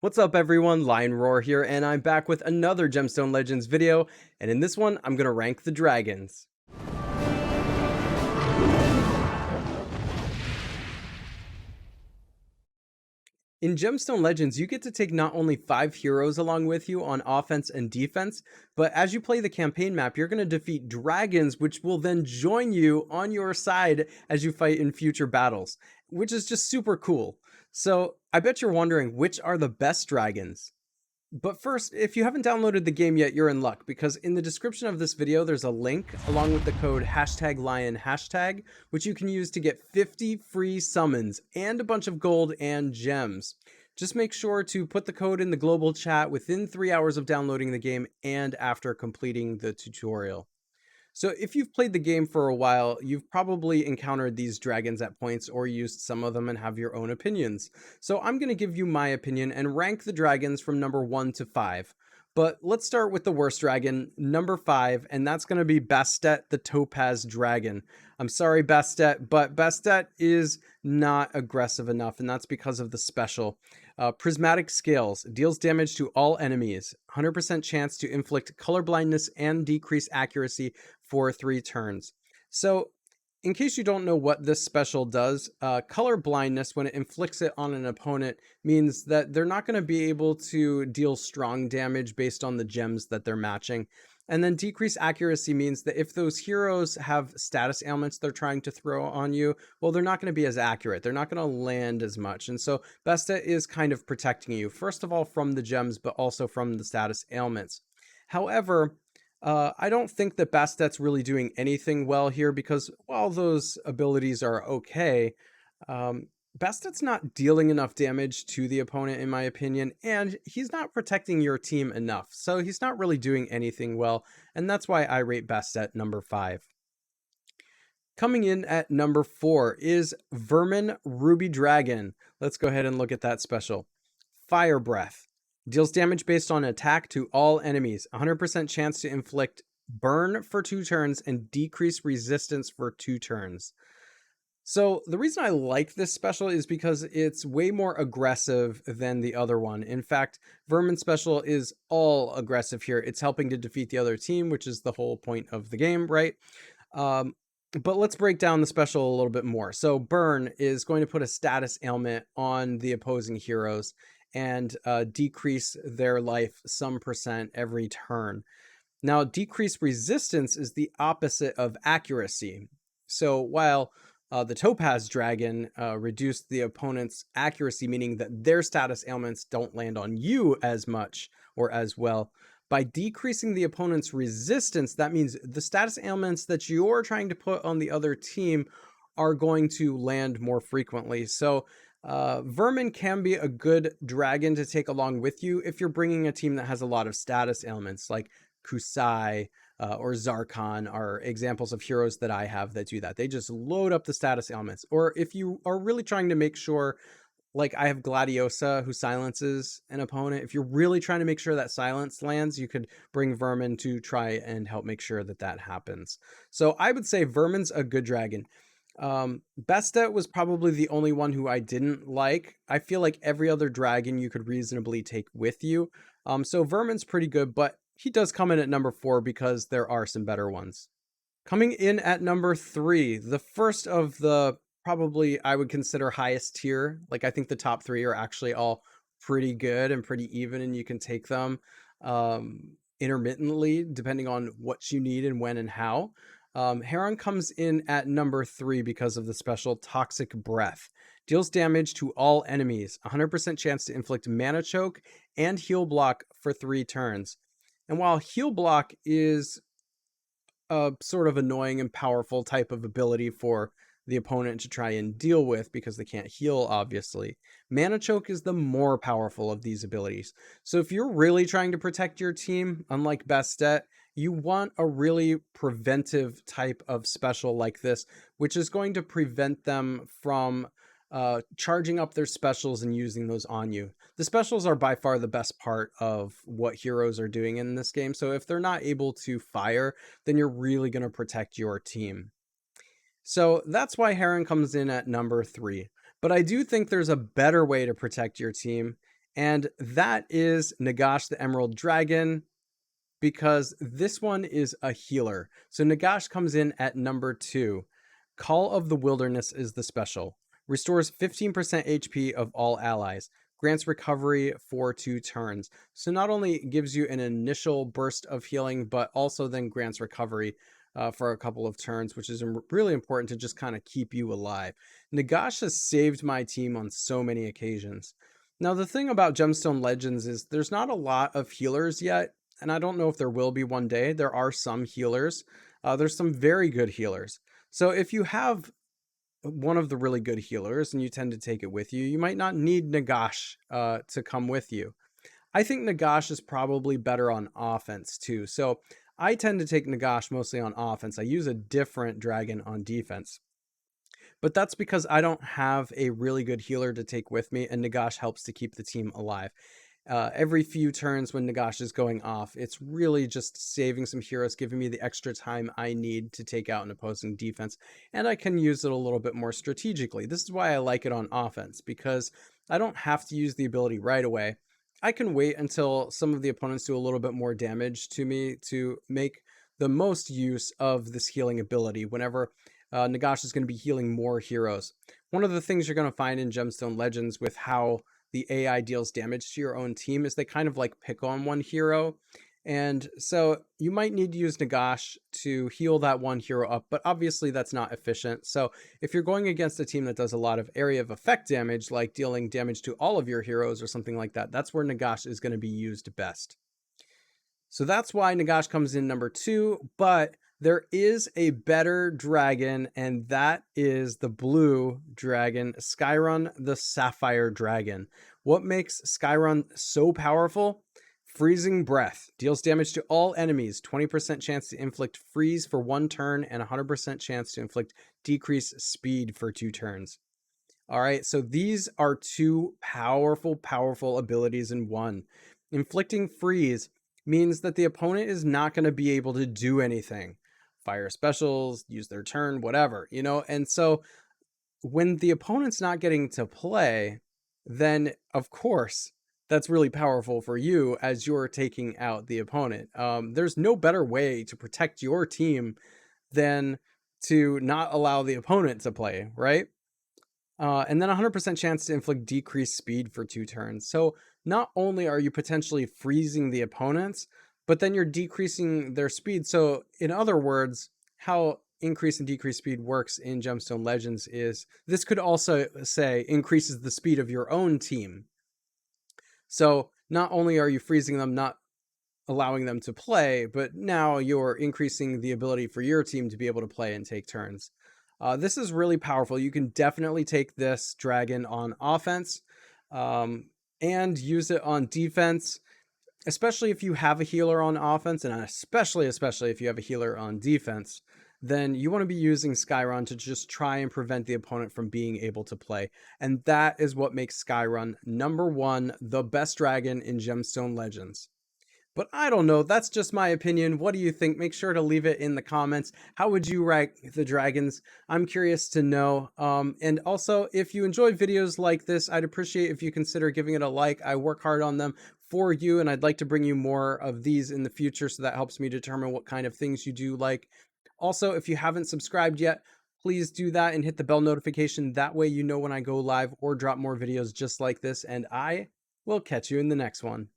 What's up everyone, Lion Roar here, and I'm back with another Gemstone Legends video, and in this one, I'm gonna rank the dragons. In Gemstone Legends, you get to take not only 5 heroes along with you on offense and defense, but as you play the campaign map, you're gonna defeat dragons, which will then join you on your side as you fight in future battles, which is just super cool. So, I bet you're wondering, which are the best dragons? But first, if you haven't downloaded the game yet, you're in luck, because in the description of this video, there's a link along with the code #lion#, which you can use to get 50 free summons and a bunch of gold and gems. Just make sure to put the code in the global chat within 3 hours of downloading the game and after completing the tutorial. So if you've played the game for a while, you've probably encountered these dragons at points or used some of them and have your own opinions. So I'm going to give you my opinion and rank the dragons from number 1 to 5. But let's start with the worst dragon, number 5, and that's going to be Bastet the Topaz Dragon. I'm sorry, Bastet, but Bastet is not aggressive enough, and that's because of the special. Prismatic Scales deals damage to all enemies, 100% chance to inflict color blindness and decrease accuracy for 3 turns. So, in case you don't know what this special does, color blindness, when it inflicts it on an opponent, means that they're not going to be able to deal strong damage based on the gems that they're matching. And then decrease accuracy means that if those heroes have status ailments they're trying to throw on you, well, they're not going to be as accurate. They're not going to land as much. And so Bastet is kind of protecting you, first of all, from the gems, but also from the status ailments. However, I don't think that Bastet's really doing anything well here, because while those abilities are okay, Bastet's not dealing enough damage to the opponent, in my opinion, and he's not protecting your team enough. So he's not really doing anything well, and that's why I rate Bastet number 5. Coming in at number 4 is Vermin Ruby Dragon. Let's go ahead and look at that special. Fire Breath. Deals damage based on attack to all enemies. 100% chance to inflict burn for 2 turns and decrease resistance for 2 turns. So the reason I like this special is because it's way more aggressive than the other one. In fact, Vermin special is all aggressive here. It's helping to defeat the other team, which is the whole point of the game, right? But let's break down the special a little bit more. So Burn is going to put a status ailment on the opposing heroes and decrease their life some percent every turn. Now, decreased resistance is the opposite of accuracy. So while the Topaz Dragon reduced the opponent's accuracy, meaning that their status ailments don't land on you as much or as well, by decreasing the opponent's resistance, that means the status ailments that you're trying to put on the other team are going to land more frequently. So Vermin can be a good dragon to take along with you if you're bringing a team that has a lot of status ailments, like Kusai or Zarkon are examples of heroes that I have that do that. They just load up the status ailments. Or if you are really trying to make sure, like I have Gladiosa who silences an opponent. If you're really trying to make sure that silence lands, you could bring Vermin to try and help make sure that that happens. So I would say Vermin's a good dragon. Bastet was probably the only one who I didn't like. I feel like every other dragon you could reasonably take with you. So Vermin's pretty good, but he does come in at number 4 because there are some better ones. Coming in at number 3, the first of the probably I would consider highest tier. Like I think the top 3 are actually all pretty good and pretty even, and you can take them intermittently depending on what you need and when and how. Heron comes in at number 3 because of the special Toxic Breath. Deals damage to all enemies, 100% chance to inflict mana choke and heal block for 3 turns. And while heal block is a sort of annoying and powerful type of ability for the opponent to try and deal with because they can't heal, obviously, mana choke is the more powerful of these abilities. So if you're really trying to protect your team, unlike Bastet, you want a really preventive type of special like this, which is going to prevent them from charging up their specials and using those on you. The specials are by far the best part of what heroes are doing in this game. So if they're not able to fire, then you're really going to protect your team. So that's why Heron comes in at number 3. But I do think there's a better way to protect your team, And that is Nagash the Emerald Dragon, because this one is a healer. So Nagash comes in at number 2. Call of the Wilderness is the special. Restores 15% HP of all allies. Grants recovery for 2 turns. So not only gives you an initial burst of healing, but also then grants recovery for a couple of turns, which is really important to just kind of keep you alive. Nagash has saved my team on so many occasions. Now, the thing about Gemstone Legends is there's not a lot of healers yet, and I don't know if there will be one day. There are some healers. There's some very good healers. So if you have one of the really good healers and you tend to take it with you, you might not need Nagash to come with you. I think Nagash is probably better on offense too. So I tend to take Nagash mostly on offense. I use a different dragon on defense. But that's because I don't have a really good healer to take with me, and Nagash helps to keep the team alive. Every few turns when Nagash is going off, it's really just saving some heroes, giving me the extra time I need to take out an opposing defense, and I can use it a little bit more strategically. This is why I like it on offense, because I don't have to use the ability right away. I can wait until some of the opponents do a little bit more damage to me to make the most use of this healing ability whenever Nagash is going to be healing more heroes. One of the things you're going to find in Gemstone Legends with how the AI deals damage to your own team is they kind of like pick on one hero. And so you might need to use Nagash to heal that one hero up, but obviously that's not efficient. So if you're going against a team that does a lot of area of effect damage, like dealing damage to all of your heroes or something like that, that's where Nagash is going to be used best. So that's why Nagash comes in number 2, but there is a better dragon, and that is the blue dragon, Skyrun the Sapphire Dragon. What makes Skyrun so powerful? Freezing Breath. Deals damage to all enemies, 20% chance to inflict freeze for 1 turn, and 100% chance to inflict decrease speed for 2 turns. All right, so these are 2 powerful abilities in one. Inflicting freeze means that the opponent is not going to be able to do anything. Fire specials, use their turn, whatever, and so when the opponent's not getting to play, then of course that's really powerful for you as you're taking out the opponent. There's no better way to protect your team than to not allow the opponent to play, right? And then 100% chance to inflict decreased speed for 2 turns. So not only are you potentially freezing the opponents, but then you're decreasing their speed. So in other words, how increase and decrease speed works in Gemstone Legends is this could also say increases the speed of your own team. So not only are you freezing them, not allowing them to play, but now you're increasing the ability for your team to be able to play and take turns. This is really powerful. You can definitely take this dragon on offense and use it on defense, especially if you have a healer on offense, and especially if you have a healer on defense. Then you want to be using Skyrun to just try and prevent the opponent from being able to play. And that is what makes Skyrun number 1, the best dragon in Gemstone Legends. But I don't know. That's just my opinion. What do you think? Make sure to leave it in the comments. How would you rank the dragons? I'm curious to know. And also, if you enjoy videos like this, I'd appreciate if you consider giving it a like. I work hard on them for you, and I'd like to bring you more of these in the future, so that helps me determine what kind of things you do like. Also, if you haven't subscribed yet, please do that and hit the bell notification. That way you know when I go live or drop more videos just like this, and I will catch you in the next one.